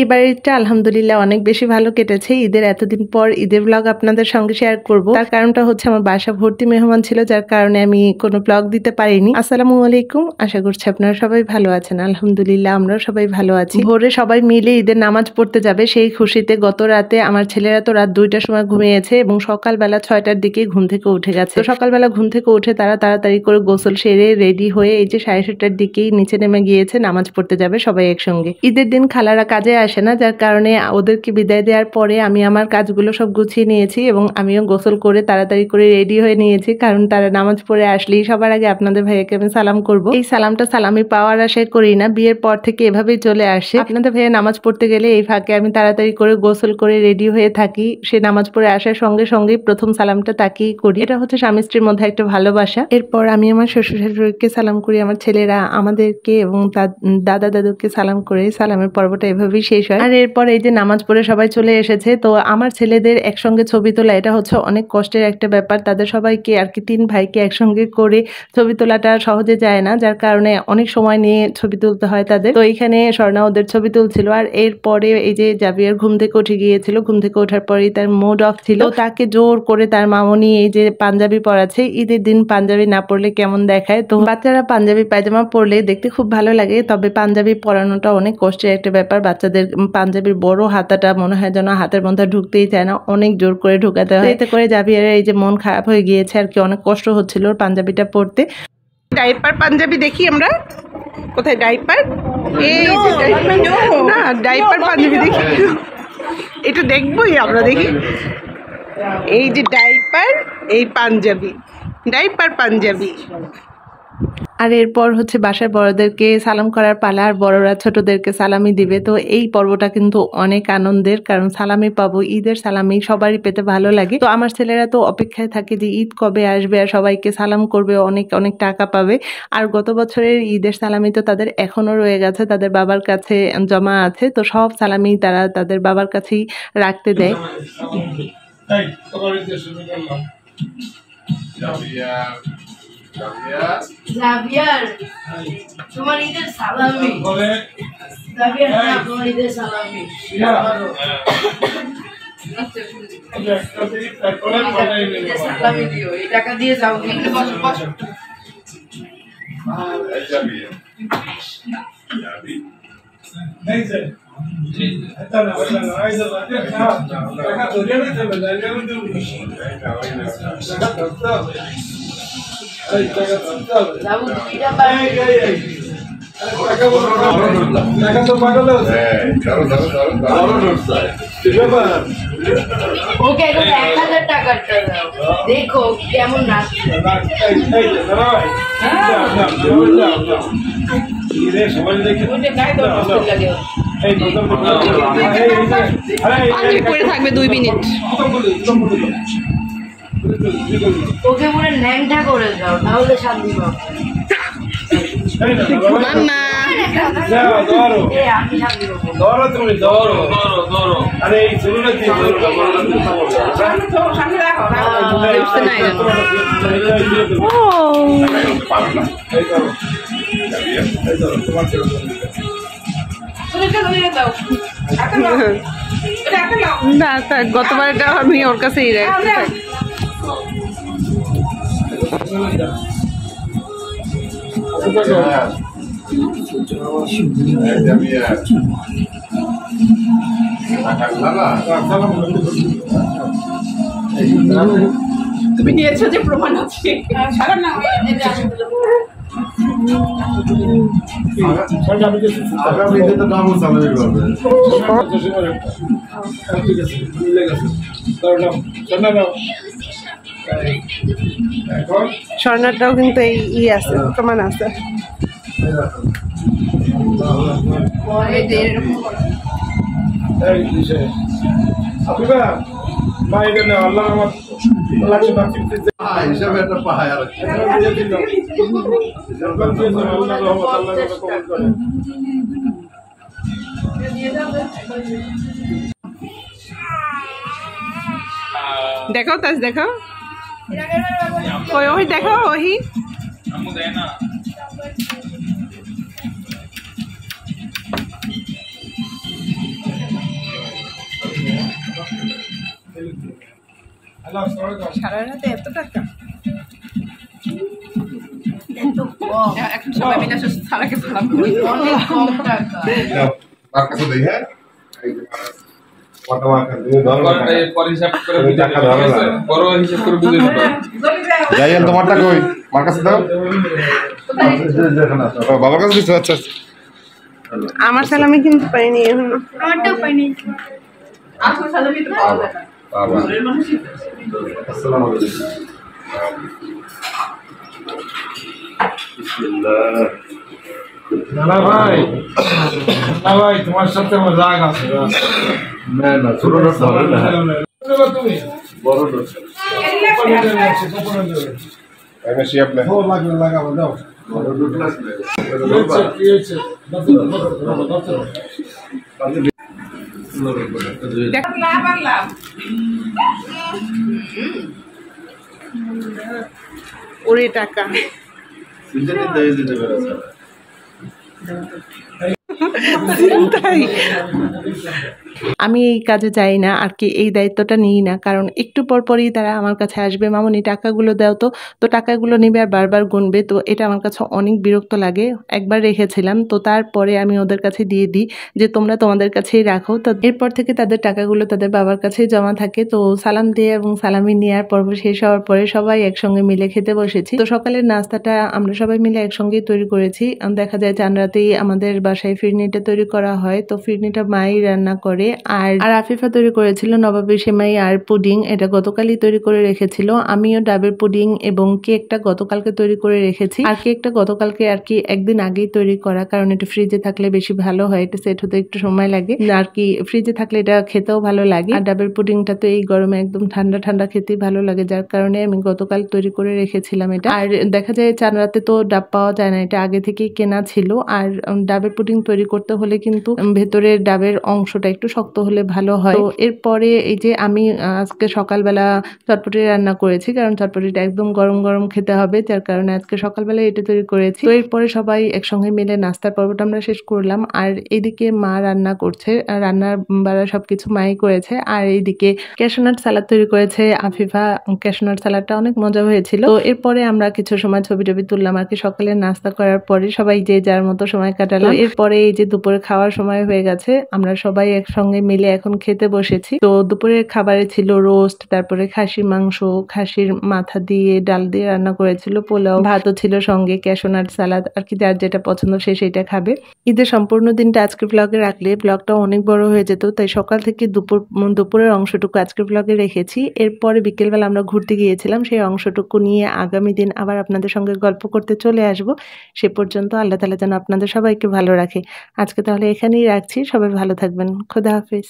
এবার ঈদটা আলহামদুলিল্লাহ অনেক বেশি ভালো কেটেছে। ঈদের এতদিন পর ঈদের ব্লগ আপনাদের সঙ্গে শেয়ার করব। তার কারণটা হচ্ছে আমার বাসা ভর্তি মেহমান ছিল, যার কারণে আমি কোনো ব্লগ দিতে পারিনি। আসসালামু আলাইকুম, আশা করছি আপনারা সবাই ভালো আছেন। আলহামদুলিল্লাহ আমরাও সবাই ভালো আছি। ভোরে সবাই মিলে ঈদের নামাজ পড়তে যাবে, সেই খুশিতে গত রাতে আমার ছেলেরা তো রাত 2টার সময় ঘুমিয়েছে এবং সকালবেলা 6টার দিকে ঘুম থেকে উঠে গেছে। তো সকালবেলা ঘুম থেকে উঠে তারা তাড়াতাড়ি করে গোসল সেরে রেডি হয়ে এই যে 7:30টার দিকেই নিচে নেমে গিয়েছে, নামাজ পড়তে যাবে সবাই একসঙ্গে। ঈদের দিন খালারা কাজে আসে না, যার কারণে ওদেরকে বিদায় দেওয়ার পরে আমি আমার কাজগুলো সব গুছিয়ে নিয়েছি এবং আমিও গোসল করে তাড়াতাড়ি করে রেডি হয়ে নিয়েছি, কারণ তারা নামাজ পড়ে আসলেই সবার আগে আপনাদের ভাইয়াকে আমি সালাম করব। এই সালামটা সালামি পাওয়ার আশায় করি না, বিয়ের পর থেকে এভাবেই চলে আসে। আপনাদের ভাইয়া নামাজ পড়তে গেলে এই ফাঁকে আমি তাড়াতাড়ি করে গোসল করে রেডি হয়ে থাকি। সে নামাজ পড়ে আসার সঙ্গে সঙ্গেই প্রথম সালামটা তাকেই করি। এটা হচ্ছে স্বামী স্ত্রীর মধ্যে একটা ভালোবাসা। এরপর আমি আমার শ্বশুর শাশুড়িকে সালাম করি, আমার ছেলেরা আমাদেরকে এবং দাদা দাদুকে সালাম করে সালামের পর্বটা এভাবেই শেষ হয়। আর এরপর এই যে নামাজ পড়ে সবাই চলে এসেছে, তো আমার ছেলেদের একসঙ্গে ছবি তোলা এটা হচ্ছে অনেক কষ্টের একটা ব্যাপার। তাদের সবাইকে আর কি 3 ভাইকে একসঙ্গে করে ছবি তোলাটা সহজে যায় না, যার কারণে অনেক সময় নিয়ে ছবি তুলতে হয় তাদের। তো এইখানে স্বর্ণা ওদের ছবি তুলছিল। আর এরপরে এই যে জাবিয়ার ঘুম থেকে উঠে গিয়েছিল, ঘুম থেকে ওঠার পরেই তার মুড অফ ছিল, তাকে জোর করে তার মামনি এই যে পাঞ্জাবি পরাচ্ছে। ঈদের দিন পাঞ্জাবি না পরলে কেমন দেখায়, তো বাচ্চারা পাঞ্জাবি পায়জামা পরলে দেখতে খুব ভালো লাগে, তবে পাঞ্জাবি পরানোটা অনেক কষ্টের একটা ব্যাপার। বাচ্চাদের পাঞ্জাবির বড় হাতাটা মনে হয় যেন হাতের মধ্যে ঢুকতেই চায় না, অনেক জোর করে ঢুকাতে হয়। এতে করে জাবিয়ার এই যে মন খারাপ হয়ে গিয়েছে আর কি, অনেক কষ্ট হচ্ছিল ওর পাঞ্জাবিটা পরতে। ডাইপার পাঞ্জাবি দেখি আমরা, কোথায় ডাইপার? এই না, ডাইপার পাঞ্জাবি দেখি, এটা দেখবোই আমরা, দেখি এই যে ডাইপার, এই পাঞ্জাবি, ডাইপার পাঞ্জাবি। আর এরপর হচ্ছে বাসার বড়দেরকে সালাম করার পালা, আর বড়রা ছোটদেরকে সালামি দিবে। তো এই পর্বটা কিন্তু অনেক আনন্দের, কারণ সালামি পাবো, ঈদের সালামি সবারই পেতে ভালো লাগে। তো আমার ছেলেরা তো অপেক্ষায় থাকে যে ঈদ কবে আসবে আর সবাইকে সালাম করবে, অনেক অনেক টাকা পাবে। আর গত বছরের ঈদের সালামি তো তাদের এখনো রয়ে গেছে, তাদের বাবার কাছে জমা আছে। তো সব সালামি তারা তাদের বাবার কাছেই রাখতে দেয়। জাভিয়ার তোমার ঈদের সালামি, জাভিয়ার তোমার ঈদের সালামি। সালামি দিও, এই টাকা দিয়ে যাও। ওকে 1000 টাকাটা দাও, দেখো কেমন রাখছে। থাকবে 2 মিনিট, ওকে মনে ন্যাংটা করে দাও, তাহলে শান্তি পাবো। গতবার এটা আমি ওর কাছেই রাখছি। তুমি নিয়েছো যে প্রমাণ আছে, সারা না স্বর্ণাটাও কিন্তু এই আছে, প্রমাণ আছে। হিসাবে একটা পাহাড় দেখো তাজ, দেখো ওই দেখো ওই সারা রাতে এত টাকা? এখন সবাই মিলে আসলে সারাকে সালাম করি। অনেক কম টাকা। তার কাছে দেই হ্যাঁ কত টাকা যাইয়েন তোমার টাকা ওই মার কাছে দাও বাবার কাছে দিচ্ছ আচ্ছা আমার সালামি কিন্তু পাইনি এখনো। আমারটাও পাইনি। আসল সালামি তো পাওয়া যায় না। বাবা ঘরের মানুষই আসসালামু আলাইকুম বিসমিল্লাহ না ভাই তোমার সাথে আমার রাগ আছে না না ছোট নোট হবে না তুমি বড় নোট আমি সি আপনি লাগবে লাগাবো দাও বড় নোট লাগবে কি হয়েছে ওরে টাকা সিজনে দেই দিতে পারে তাই আমি এই কাজে যাই না আর কি, এই দায়িত্বটা নিই না, কারণ একটু পর পরই তারা আমার কাছে আসবে, মামুনি টাকাগুলো দাও, তো টাকাগুলো নেবে আর বারবার গুনবে, তো এটা আমার কাছে অনেক বিরক্ত লাগে। একবার রেখেছিলাম, তো তারপরে আমি ওদের কাছে দিয়ে দিই যে তোমরা তোমাদের কাছেই রাখো। তো এরপর থেকে তাদের টাকাগুলো তাদের বাবার কাছেই জমা থাকে। তো সালাম দিয়ে এবং সালামি নেওয়ার পর্ব শেষ হওয়ার পরে সবাই একসঙ্গে মিলে খেতে বসেছি। তো সকালের নাস্তাটা আমরা সবাই মিলে একসঙ্গেই তৈরি করেছি। দেখা যায় চান রাতেই আমাদের বাসায় ফিরনিটা তৈরি করা হয়, তো ফিরনিটা মাই রান্না করে। আর আফিফা তৈরি করেছিল নবাবী সেমাই আর পুডিং, এটা গতকালই তৈরি করে রেখেছিল। আমিও ডাবের পুডিং এবং কেকটা গতকালকে তৈরি করে রেখেছি। আর কেকটা গতকালকে আর কি একদিন আগেই তৈরি করা, কারণ এটা ফ্রিজে থাকলে বেশি ভালো হয়, এটা সেট হতে একটু সময় লাগে আর কি, ফ্রিজে থাকলে এটা খেতেও ভালো লাগে। আর ডাবের পুডিংটা তো এই গরমে একদম ঠান্ডা ঠান্ডা খেতেই ভালো লাগে, যার কারণে আমি গতকাল তৈরি করে রেখেছিলাম এটা। আর দেখা যায় চান রাতে তো ডাব পাওয়া যায় না, এটা আগে থেকেই কেনা ছিল। আর ডাবের পুডিং তৈরি করতে হলে কিন্তু ভেতরের ডাবের অংশটা একটু শক্ত হলে ভালো হয়। তো এরপরে এই যে আমি আজকে সকালবেলা চটপটি রান্না করেছি, কারণ চটপটিটা একদম গরম গরম খেতে হবে, যার কারণে আজকে সকালবেলা এটা তৈরি করেছি। তো এরপরে সবাই একসঙ্গে মিলে নাস্তার পর্বটা আমরা শেষ করলাম। আর এইদিকে মা রান্না করছে, রান্নার বাড়া সবকিছু মাই করেছে। আর এইদিকে ক্যাশনাট সালাদ তৈরি করেছে আফিফা, ক্যাশনাট সালাদটা অনেক মজা হয়েছিল। তো এরপরে আমরা কিছু সময় ছবি টবি তুললাম আর কি, সকালে নাস্তা করার পরে সবাই যে যার মতো সময় কাটালাম। এরপরে এই যে দুপুরে খাওয়ার সময় হয়ে গেছে, আমরা সবাই একসঙ্গে মিলে এখন খেতে বসেছি। তো দুপুরের খাবারে ছিল রোস্ট, তারপরে খাসির মাংস, খাসির মাথা দিয়ে ডাল দিয়ে রান্না করেছিল, পোলাও, ভাতও ছিল সঙ্গে, ক্যাশনাট সালাদ, আর কি যার যেটা পছন্দ সে সেটা খাবে। ঈদের সম্পূর্ণ দিনটা আজকের ব্লগে রাখলে ব্লগটা অনেক বড় হয়ে যেত, তাই সকাল থেকে দুপুরের অংশটুকু আজকের ব্লগে রেখেছি। এরপরে বিকেলবেলা আমরা ঘুরতে গিয়েছিলাম, সেই অংশটুকু নিয়ে আগামী দিন আবার আপনাদের সঙ্গে গল্প করতে চলে আসব। সে পর্যন্ত আল্লাহ তাআলা যেন আপনাদের সবাইকে ভালো রাখে। আজকে তাহলে এখানেই রাখছি, সবাই ভালো থাকবেন, খোদা হাফেজ।